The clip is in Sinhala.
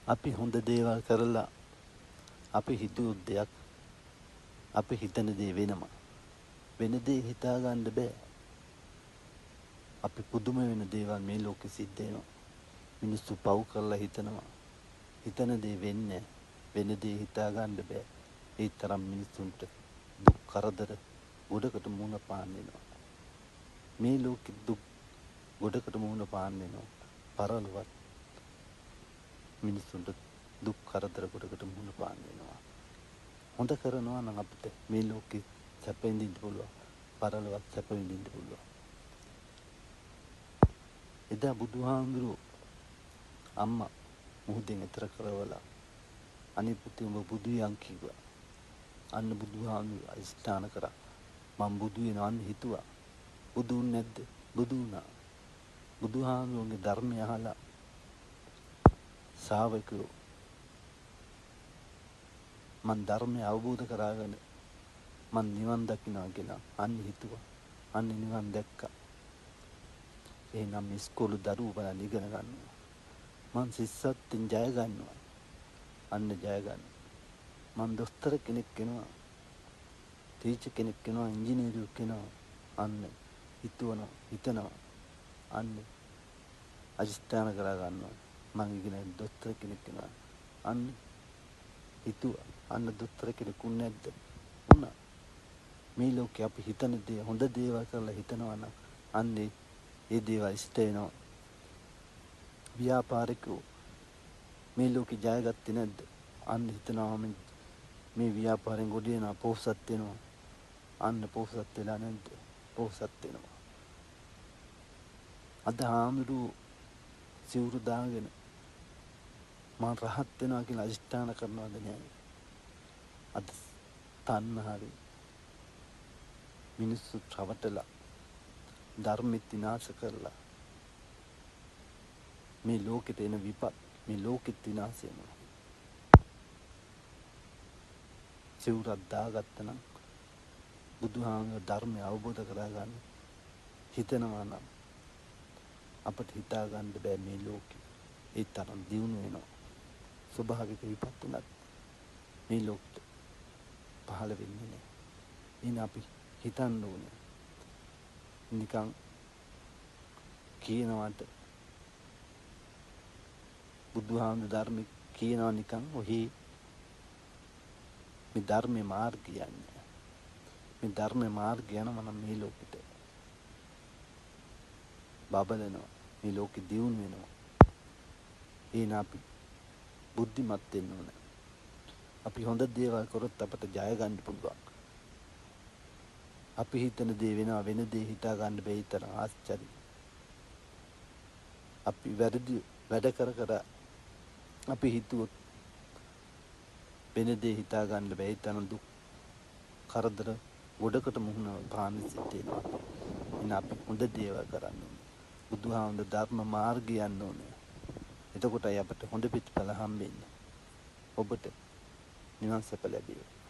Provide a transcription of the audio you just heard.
අපි හොඳ දේවල් කරලා අපි හිතුවොත් දෙයක් අපි හිතන දේ වෙනවා. වෙන දේ හිතා ගන්න බෑ. අපි පුදුම වෙන දේවල් මේ ලෝකෙ සිද්ධ වෙනවා. මිනිස්සු පව් කරලා හිතනවා. හිතන දේ වෙන්නේ වෙන දේ හිතා ගන්න බෑ. ඒ තරම් මිනිස්සුන්ට දුක් කරදර ගොඩකට මුහුණ පාන්න වෙනවා. මේ ලෝකෙ දුක් ගොඩකට මුහුණ පාන්න වෙනවා. පරලොවත් මිනිස්සුන්ට දුක් කරදර ගොඩකට මුහුණ පාන්න වෙනවා. හොඳ කරනවා නම් අපිට මේ ලෝකෙ සැප විඳින්න පුළුවන්. පරලොවත් සැප විඳින්න පුළුවන්. එදා බුදුහාමුදුරුවෝ අම්මා මුහුදෙන් එතර කරවලා අනේ පුතේ උඹ බුදු යන් කිව්වා. අන්න බුදුහාමුදුරුවෝ අදිස්ථාන කරා. මම බුදු වෙනවා අන්න හිතුවා. බුදු වුනේ නැද්ද? බුදු වුණා. බුදුහාමුදුරුවෝගේ ධර්මය අහලා ශ්‍රාවකයෝ මන් ධර්මය අවබෝධ කරගෙන මන් නිවන් දකින්නවා කියලා අන්න හිතුවා. අන්න නිවන් දැක්කා. එහෙනම් ඉස්කෝලේ දරුවෝ බලන්න ඉගෙන ගන්නවා. මං සිස්සත්ෙන් ජය ගන්නවා. අන්න ජය ගන්න. මං දොස්තර කෙනෙක් වෙනවා. ටීචර් කෙනෙක් වෙනවා, ඉංජිනේරුවෙක් වෙනවා. අන්න හිතනවා. අන්න අදිස්ථාන කරා ගන්නවා. මං ඉගෙන දොස්තර කෙනෙක් වෙනවා. අන්න හිතුවා. අන්න දොස්තර කෙනෙක් වුනේ නැද්ද? වුණා. මේ ලෝකේ අපි හිතන දේ හොඳ දේවල් කරලා හිතනවා නම් අන්නේ ඒ දේවල් ඉෂ්ට වෙනවා. ව්‍යාපාරිකෝ මේ ලෝකේ ජයගත්තේ නැද්ද? අන්න හිතනවා මේ ව්‍යාපාරෙන් ගොඩ වෙනවා, පොහොසත් වෙනවා. අන්න පොහොසත් වෙලා නැද්ද? පොහොසත් වෙනවා. අද හාමුදුරුවෝ සිවුරු දාගෙන මම රහත් වෙනවා කියලා අදිෂ්ඨාන කරනවද නෑ? අද තණ්හාවෙන් මිනිස්සු රවටලා ධර්මෙත් විනාශ කරලා මේ ලෝකෙට එන විපත් මේ ලෝකෙත් විනාශ වෙනවා. සිවුරක් දාගත්තා නම් බුදුහාමුදුරුවෝ ධර්මය අවබෝධ කරගන්න හිතනවා නම් අපට හිතා ගන්න බෑ මේ ලෝකෙ ඒ තරම් දියුණු වෙනවා. ස්වභාවික විපත් උනත් මේ ලෝකෙට පහළ වෙන්නේ නෑ. ඉතින් අපි හිතන්න ඕනේ නිකන් කියනවාට බුදුහාමුදුරුවෝ ධර්මෙ කියනවා නිකන් ඔහි මේ ධර්මයේ මාර්ගය යන්නේ. මේ ධර්මයේ මාර්ගය යනවා නම් මේ ලෝකෙට බබලනවා. මේ ලෝකෙ දියුණු වෙනවා. එහෙනම් අපි බුද්ධිමත් වෙන්න ඕනේ. අපි හොඳ දේවල් කරොත් අපට ජය ගන්න පුළුවන්. අපි හිතන දේ වෙනවා, වෙන දේ හිතා ගන්න බැරි තරම් ආශ්චර්යයි. අපි වැරදි වැඩ කර අපි හිතුවොත් වෙන දේ හිතා ගන්න බැරි තරම් දුක් කරදර ගොඩකට මුහුණ පාන්න සිද්ධ වෙනවා. එහෙනම් අපි හොඳ දේවල් කරන්න ඕනේ. බුදුහාමුදුරුවෝ ධර්ම මාර්ගය යන්න ඕනේ. එතකොටයි අපට හොඳ පිටඵල හම්බෙන්නේ. ඔබට නිවන් සැප ලැබේවා.